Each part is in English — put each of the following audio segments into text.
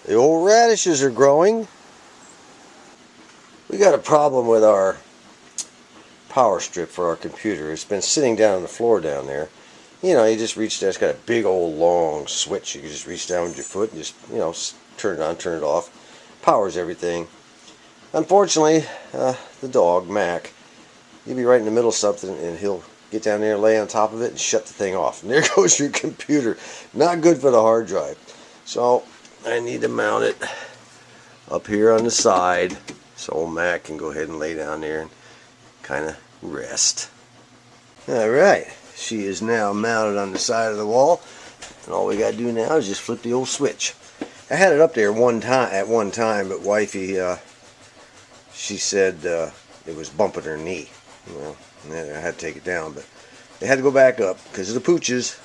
The old radishes are growing. We got a problem with our power strip for our computer. It's been sitting down on the floor down there. You know, you just reach down. It's got a big old long switch. You can just reach down with your foot and just, you know, turn it on, turn it off. Powers everything. Unfortunately, the dog, Mac, you'll be right in the middle of something and he'll get down there and lay on top of it and shut the thing off. And there goes your computer. Not good for the hard drive. So I need to mount it up here on the side so old Mac can go ahead and lay down there and kind of rest. Alright, she is now mounted on the side of the wall, and all we got to do now is just flip the old switch. I had it up there at one time, but wifey, she said it was bumping her knee. Well, I had to take it down, but they had to go back up because of the pooches.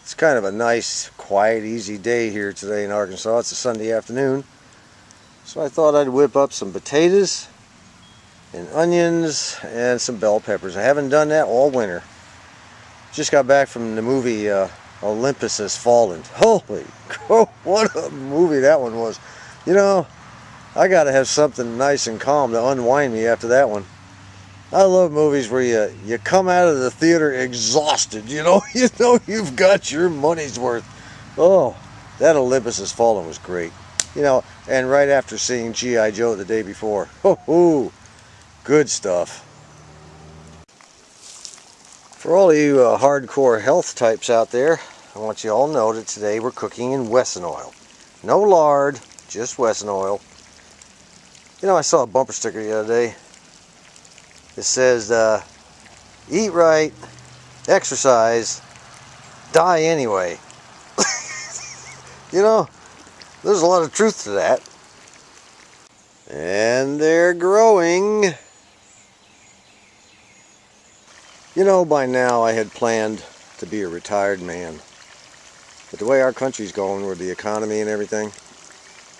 It's kind of a nice, quiet, easy day here today in Arkansas. It's a Sunday afternoon. So I thought I'd whip up some potatoes and onions and some bell peppers. I haven't done that all winter. Just got back from the movie Olympus Has Fallen. Holy crow, what a movie that one was. You know, I gotta have something nice and calm to unwind me after that one. I love movies where you come out of the theater exhausted, you know you've got your money's worth. Oh, that Olympus Has Fallen was great. You know, and right after seeing G.I. Joe the day before. Oh, good stuff. For all of you hardcore health types out there, I want you all to know that today we're cooking in Wesson oil. No lard, just Wesson oil. You know, I saw a bumper sticker the other day. It says, eat right, exercise, die anyway. You know, there's a lot of truth to that. And they're growing. You know, by now I had planned to be a retired man. But the way our country's going with the economy and everything,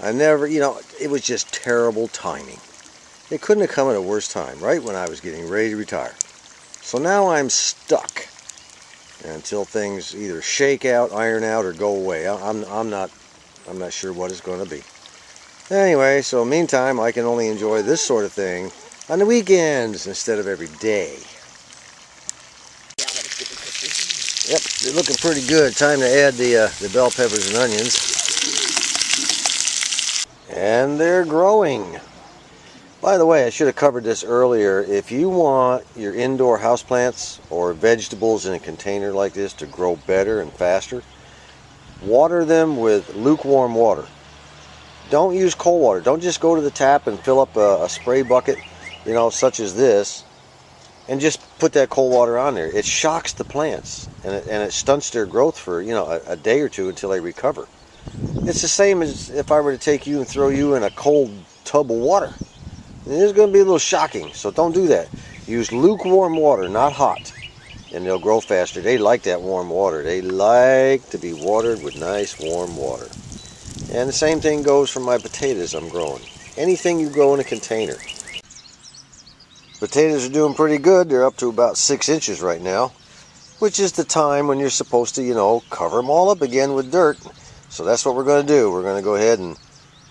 I never, you know, it was just terrible timing. It couldn't have come at a worse time, right when I was getting ready to retire. So now I'm stuck until things either shake out, iron out, or go away. I'm not sure what it's going to be. Anyway, so meantime, I can only enjoy this sort of thing on the weekends instead of every day. Yep, they're looking pretty good. Time to add the bell peppers and onions. And they're growing. By the way, I should have covered this earlier. If you want your indoor houseplants or vegetables in a container like this to grow better and faster, water them with lukewarm water. Don't use cold water. Don't just go to the tap and fill up a spray bucket, you know, such as this, and just put that cold water on there. It shocks the plants, and it stunts their growth for, you know, a day or two until they recover. It's the same as if I were to take you and throw you in a cold tub of water. It's going to be a little shocking, so don't do that. Use lukewarm water, not hot, and they'll grow faster. They like that warm water. They like to be watered with nice warm water. And the same thing goes for my potatoes I'm growing. Anything you grow in a container. Potatoes are doing pretty good. They're up to about 6 inches right now, which is the time when you're supposed to, you know, cover them all up again with dirt. So that's what we're going to do. We're going to go ahead and,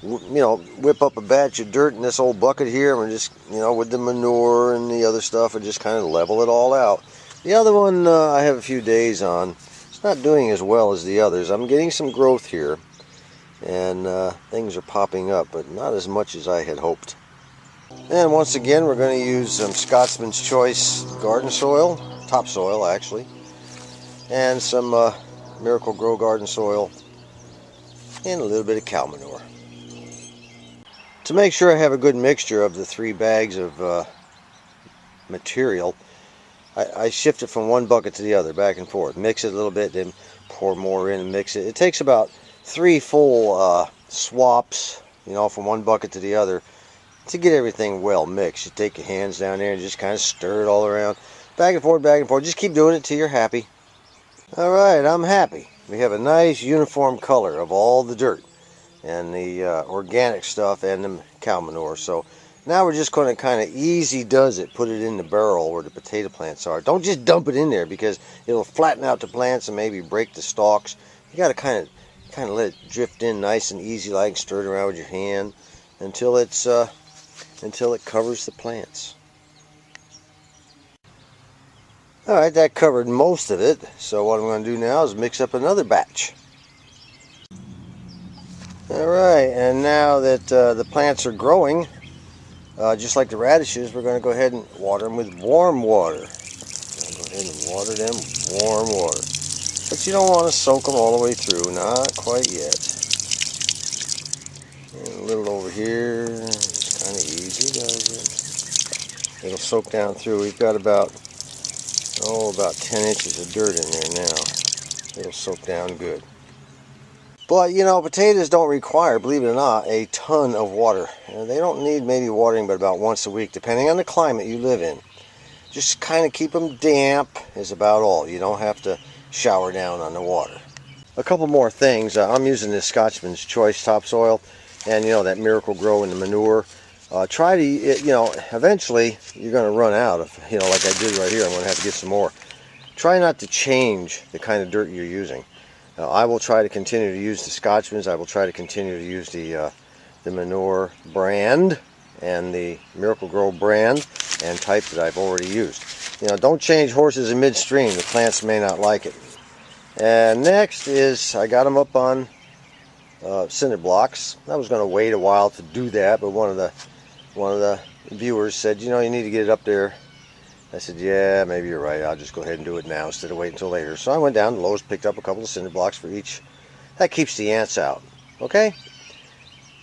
you know, whip up a batch of dirt in this old bucket here, and we're just, you know, with the manure and the other stuff, and just kind of level it all out. The other one I have a few days on. It's not doing as well as the others. I'm getting some growth here, and things are popping up, but not as much as I had hoped. And once again, we're going to use some Scotsman's Choice garden soil, topsoil actually, and some Miracle Grow garden soil, and a little bit of cow manure. To make sure I have a good mixture of the 3 bags of material, I shift it from one bucket to the other, back and forth. Mix it a little bit, then pour more in and mix it. It takes about 3 full swaps, you know, from one bucket to the other to get everything well mixed. You take your hands down there and just kind of stir it all around. Back and forth, back and forth. Just keep doing it till you're happy. Alright, I'm happy. We have a nice uniform color of all the dirt and the organic stuff and the cow manure. So now we're just going to kind of easy does it, put it in the barrel where the potato plants are. Don't just dump it in there because it'll flatten out the plants and maybe break the stalks. You got to kind of kind of let it drift in nice and easy, like stir it around with your hand until it covers the plants. Alright, that covered most of it, so what I'm going to do now is mix up another batch. Alright, and now that the plants are growing, just like the radishes, we're going to go ahead and water them with warm water. Go ahead and water them with warm water. But you don't want to soak them all the way through, not quite yet. And a little over here, it's kind of easy, does it? It'll soak down through. We've got about 10 inches of dirt in there now. It'll soak down good. But, you know, potatoes don't require, believe it or not, a ton of water. They don't need maybe watering but about once a week, depending on the climate you live in. Just kind of keep them damp is about all. You don't have to shower down on the water. A couple more things. I'm using this Scotchman's Choice topsoil, and, you know, that Miracle Grow in the manure. Try to, you know, eventually you're going to run out of, you know, like I did right here. I'm going to have to get some more. Try not to change the kind of dirt you're using. I will try to continue to use the Scotchman's. I will try to continue to use the manure brand and the Miracle Grow brand and type that I've already used. You know, don't change horses in midstream. The plants may not like it. And next is I got them up on cinder blocks. I was going to wait a while to do that, but one of the viewers said, you know, you need to get it up there. I said, yeah, maybe you're right. I'll just go ahead and do it now instead of waiting until later. So I went down to Lowe's, picked up a couple of cinder blocks for each. That keeps the ants out. Okay?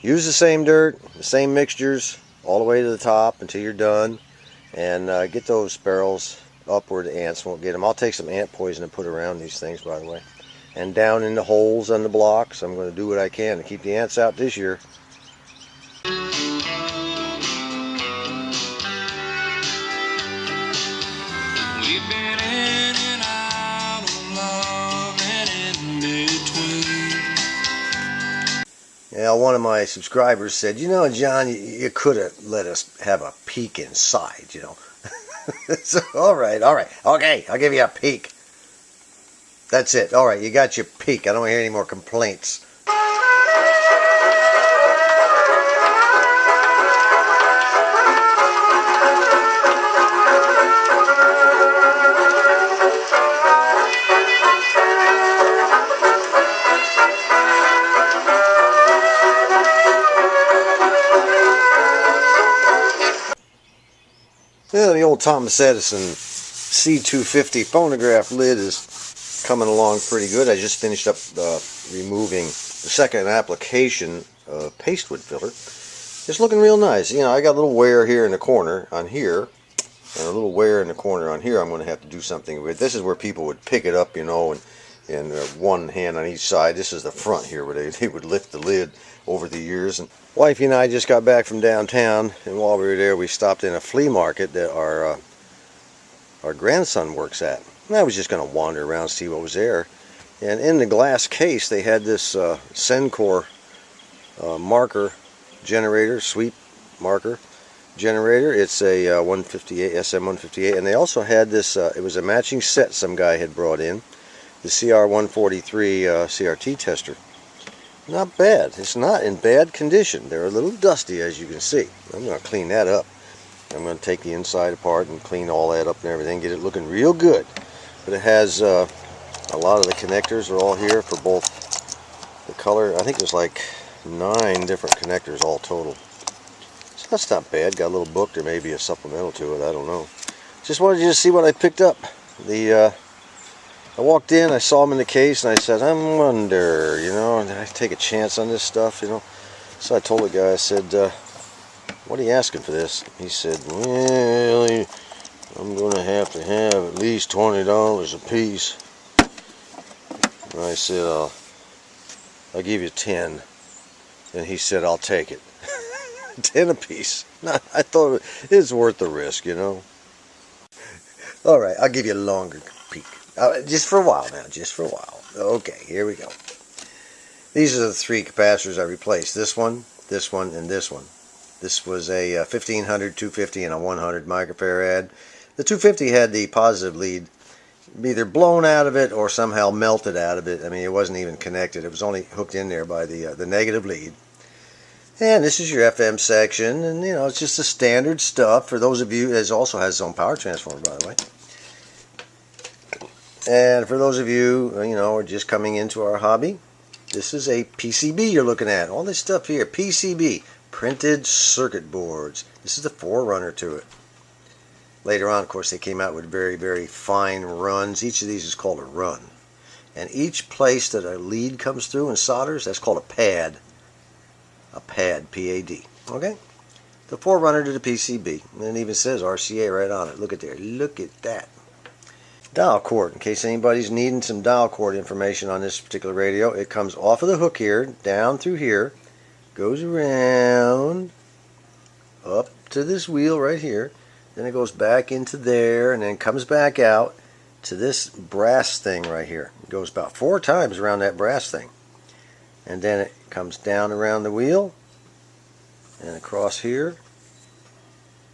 Use the same dirt, the same mixtures, all the way to the top until you're done. And get those barrels up where the ants won't get them. I'll take some ant poison and put around these things, by the way. And down in the holes on the blocks. I'm going to do what I can to keep the ants out this year. Now, one of my subscribers said, you know, John, you could have let us have a peek inside, you know. So, all right, okay, I'll give you a peek. That's it. All right, you got your peek. I don't want to hear any more complaints. Yeah, the old Thomas Edison C250 phonograph lid is coming along pretty good. I just finished up removing the second application of pastewood filler. It's looking real nice. You know, I got a little wear here in the corner on here, and a little wear in the corner on here I'm going to have to do something with. This is where people would pick it up, you know, and one hand on each side. This is the front here where they would lift the lid over the years. And Wifey and I just got back from downtown, and while we were there we stopped in a flea market that our grandson works at. And I was just going to wander around, see what was there. And in the glass case they had this Sencor marker generator, sweep marker generator. It's a 158, SM158, and they also had this, it was a matching set some guy had brought in, the CR143 CRT tester. Not bad. It's not in bad condition. They're a little dusty, as you can see. I'm going to clean that up. I'm going to take the inside apart and clean all that up and everything, get it looking real good. But it has a lot of the connectors are all here for both the color. I think there's like 9 different connectors all total. So that's not bad. Got a little book. There may be a supplemental to it. I don't know. Just wanted you to see what I picked up. I walked in, I saw them in the case, and I said, I wonder, you know, did I take a chance on this stuff, you know? So I told the guy, I said, what are you asking for this? He said, well, I'm going to have at least $20 a piece. And I said, I'll give you 10. And he said, I'll take it. 10 a piece. I thought it was worth the risk, you know? All right, I'll give you a longer peek. Just for a while now, just for a while. Okay, here we go. These are the 3 capacitors I replaced. This one, and this one. This was a 1500, 250, and a 100 microfarad. The 250 had the positive lead either blown out of it or somehow melted out of it. I mean, it wasn't even connected. It was only hooked in there by the negative lead. And this is your FM section, and you know, it's just the standard stuff. For those of you, it also has its own power transformer, by the way. And for those of you, you know, are just coming into our hobby, this is a PCB you're looking at. All this stuff here, PCB, printed circuit boards. This is the forerunner to it. Later on, of course, they came out with very, very fine runs. Each of these is called a run. And each place that a lead comes through and solders, that's called a pad. A pad, P-A-D. Okay? The forerunner to the PCB. And it even says RCA right on it. Look at there. Look at that. Dial cord. In case anybody's needing some dial cord information on this particular radio, it comes off of the hook here, down through here, goes around, up to this wheel right here, then it goes back into there, and then comes back out to this brass thing right here. It goes about 4 times around that brass thing. And then it comes down around the wheel and across here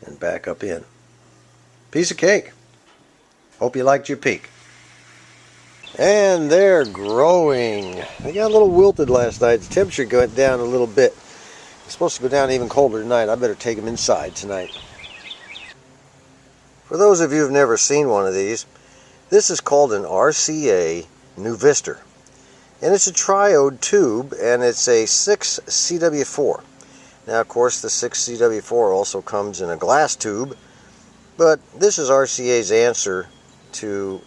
and back up in. Piece of cake. Hope you liked your peek. And they're growing. They got a little wilted last night. The temperature went down a little bit. It's supposed to go down even colder tonight. I better take them inside tonight. For those of you who've never seen one of these, this is called an RCA Nuvistor. And it's a triode tube, and it's a 6CW4. Now, of course, the 6CW4 also comes in a glass tube, but this is RCA's answer to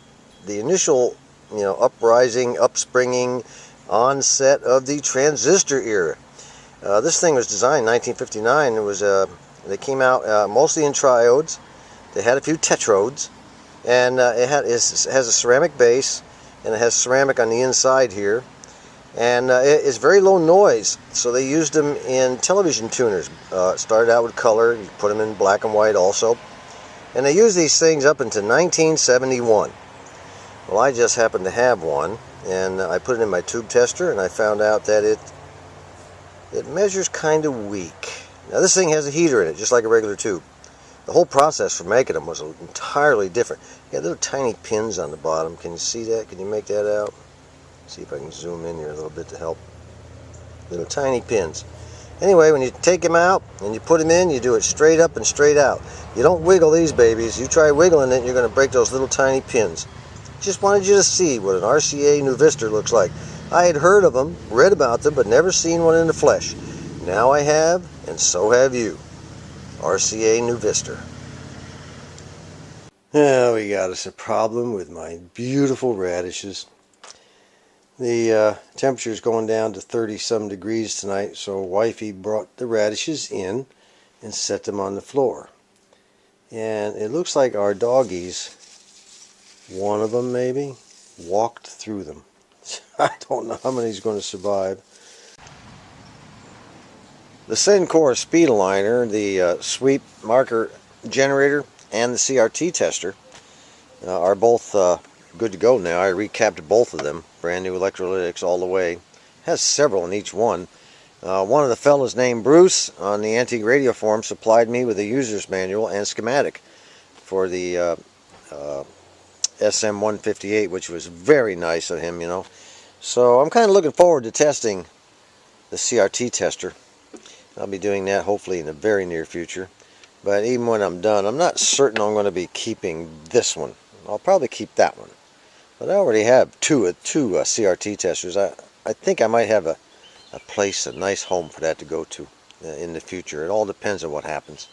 the initial, you know, uprising, upspringing onset of the transistor era. This thing was designed in 1959. It was they came out mostly in triodes. They had a few tetrodes, and it has a ceramic base, and it has ceramic on the inside here, and it's very low noise, so they used them in television tuners. Started out with color, you put them in black and white also, and they used these things up until 1971. Well, I just happened to have one, and I put it in my tube tester, and I found out that it measures kind of weak. Now, this thing has a heater in it, just like a regular tube. The whole process for making them was entirely different. You got little tiny pins on the bottom. Can you see that? Can you make that out? See if I can zoom in here a little bit to help. Little tiny pins. Anyway, when you take them out and you put them in, you do it straight up and straight out. You don't wiggle these babies. You try wiggling it, you're going to break those little tiny pins. Just wanted you to see what an RCA Nuvistor looks like. I had heard of them, read about them, but never seen one in the flesh. Now I have, and so have you. RCA Nuvistor. Now we got us a problem with my beautiful radishes. The temperature is going down to 30-some degrees tonight, so wifey brought the radishes in and set them on the floor. And it looks like our doggies, one of them maybe, walked through them. I don't know how many is going to survive. The Syncor speed aligner, the sweep marker generator, and the CRT tester are both good to go now. I recapped both of them. Brand new electrolytics all the way. Has several in each one. One of the fellows named Bruce on the Antique Radio Forum supplied me with a user's manual and schematic for the SM158, which was very nice of him, you know. So I'm kind of looking forward to testing the CRT tester. I'll be doing that hopefully in the very near future. But even when I'm done, I'm not certain I'm going to be keeping this one. I'll probably keep that one. But I already have two CRT testers. I think I might have a place, a nice home for that to go to in the future. It all depends on what happens.